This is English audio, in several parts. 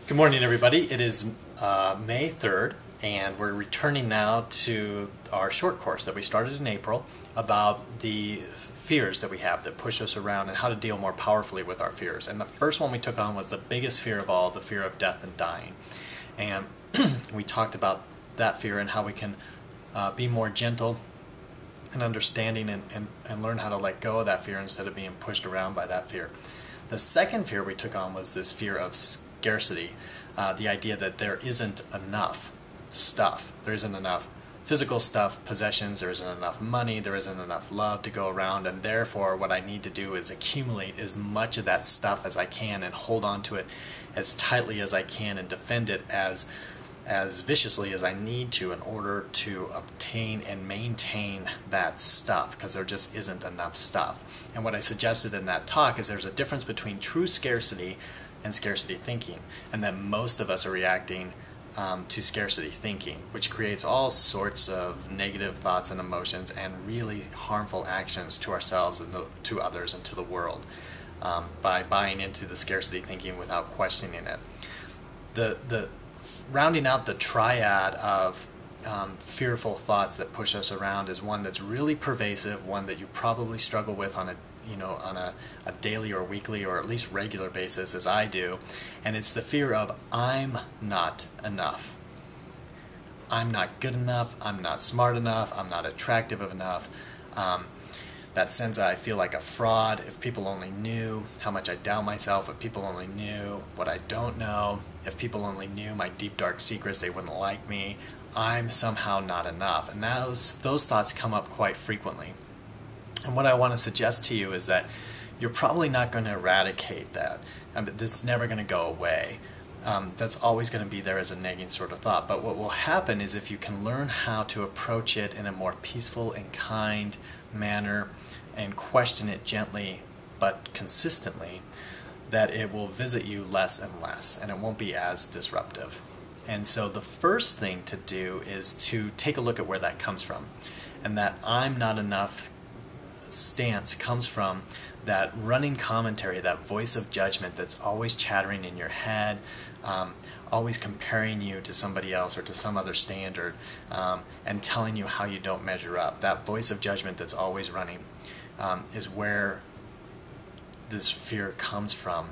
Good morning, everybody. It is May 3rd, and we're returning now to our short course that we started in April about the fears that we have that push us around and how to deal more powerfully with our fears. And the first one we took on was the biggest fear of all, the fear of death and dying. And we talked about that fear and how we can be more gentle and understanding and learn how to let go of that fear instead of being pushed around by that fear. The second fear we took on was this fear of scarcity, the idea that there isn't enough stuff. There isn't enough physical stuff, possessions, there isn't enough money, there isn't enough love to go around, and therefore what I need to do is accumulate as much of that stuff as I can and hold on to it as tightly as I can and defend it as viciously as I need to in order to obtain and maintain that stuff, because there just isn't enough stuff. And what I suggested in that talk is there's a difference between true scarcity and scarcity thinking, and that most of us are reacting to scarcity thinking, which creates all sorts of negative thoughts and emotions and really harmful actions to ourselves and to others and to the world by buying into the scarcity thinking without questioning it. Rounding out the triad of fearful thoughts that push us around is one that's really pervasive, one that you probably struggle with on a daily or weekly or at least regular basis, as I do, and it's the fear of I'm not enough. I'm not good enough, I'm not smart enough, I'm not attractive enough. That sense that I feel like a fraud. If people only knew how much I doubt myself, if people only knew what I don't know, if people only knew my deep dark secrets, they wouldn't like me. I'm somehow not enough. And those thoughts come up quite frequently. And what I want to suggest to you is that you're probably not going to eradicate that. This is never going to go away. That's always going to be there as a nagging sort of thought. But what will happen is if you can learn how to approach it in a more peaceful and kind manner and question it gently but consistently, that it will visit you less and less and it won't be as disruptive. And so the first thing to do is to take a look at where that comes from. And that I'm not enough stance comes from that running commentary, that voice of judgment that's always chattering in your head, always comparing you to somebody else or to some other standard, and telling you how you don't measure up. That voice of judgment that's always running is where this fear comes from.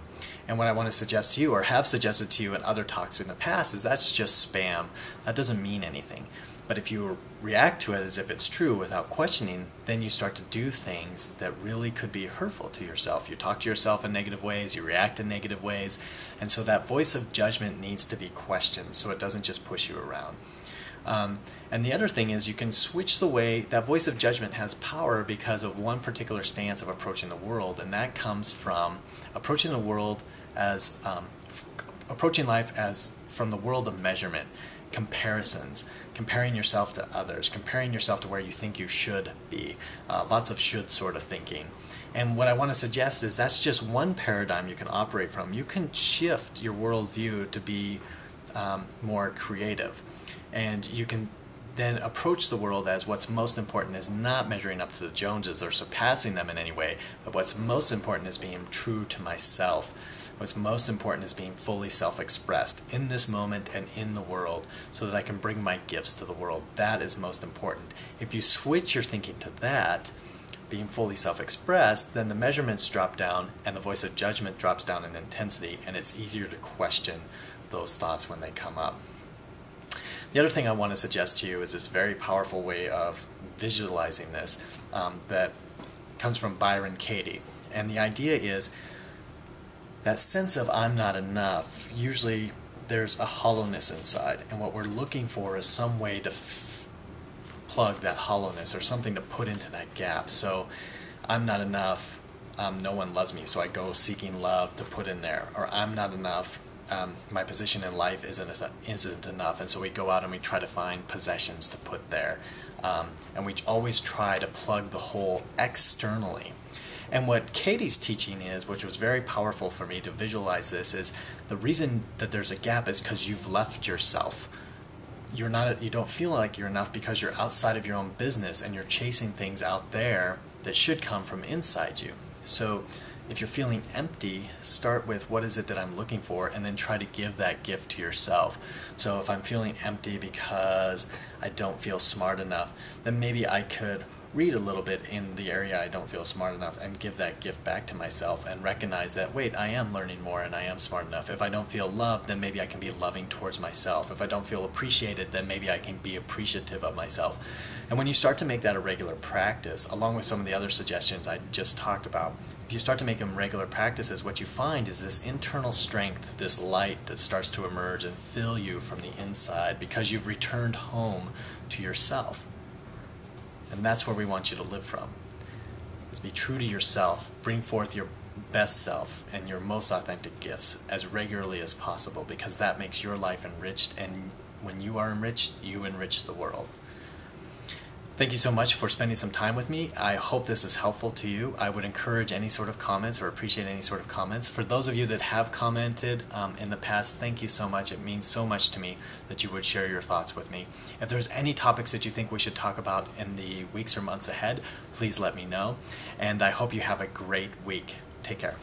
And what I want to suggest to you, or have suggested to you in other talks in the past, is that's just spam. That doesn't mean anything. But if you react to it as if it's true without questioning, then you start to do things that really could be hurtful to yourself. You talk to yourself in negative ways, you react in negative ways, and so that voice of judgment needs to be questioned so it doesn't just push you around. And the other thing is you can switch the way, that voice of judgment has power because of one particular stance of approaching the world, and that comes from approaching the world as, approaching life as from the world of measurement, comparisons, comparing yourself to others, comparing yourself to where you think you should be, lots of should sort of thinking. And what I want to suggest is that's just one paradigm you can operate from. You can shift your worldview to be more creative, and you can then approach the world as what's most important is not measuring up to the Joneses or surpassing them in any way, but what's most important is being true to myself. What's most important is being fully self-expressed in this moment and in the world so that I can bring my gifts to the world. That is most important. If you switch your thinking to that, being fully self-expressed, then the measurements drop down and the voice of judgment drops down in intensity, and it's easier to question those thoughts when they come up. The other thing I want to suggest to you is this very powerful way of visualizing this that comes from Byron Katie. And the idea is that sense of I'm not enough. Usually there's a hollowness inside, and what we're looking for is some way to plug that hollowness or something to put into that gap. So I'm not enough, no one loves me, so I go seeking love to put in there. Or I'm not enough, my position in life isn't enough, and so we go out and we try to find possessions to put there. And we always try to plug the hole externally. And what Katie's teaching is, which was very powerful for me to visualize this, is the reason that there's a gap is because you've left yourself. You don't feel like you're enough because you're outside of your own business and you're chasing things out there that should come from inside you. So If you're feeling empty, start with what is it that I'm looking for, and then try to give that gift to yourself. So if I'm feeling empty because I don't feel smart enough, then maybe I could read a little bit in the area I don't feel smart enough and give that gift back to myself and recognize that, wait, I am learning more and I am smart enough. If I don't feel loved, then maybe I can be loving towards myself. If I don't feel appreciated, then maybe I can be appreciative of myself. And when you start to make that a regular practice, along with some of the other suggestions I just talked about, if you start to make them regular practices, what you find is this internal strength, this light that starts to emerge and fill you from the inside because you've returned home to yourself. And that's where we want you to live from. Is be true to yourself, bring forth your best self and your most authentic gifts as regularly as possible, because that makes your life enriched, and when you are enriched, you enrich the world. Thank you so much for spending some time with me. I hope this is helpful to you. I would encourage any sort of comments or appreciate any sort of comments. For those of you that have commented in the past, thank you so much. It means so much to me that you would share your thoughts with me. If there's any topics that you think we should talk about in the weeks or months ahead, please let me know. And I hope you have a great week. Take care.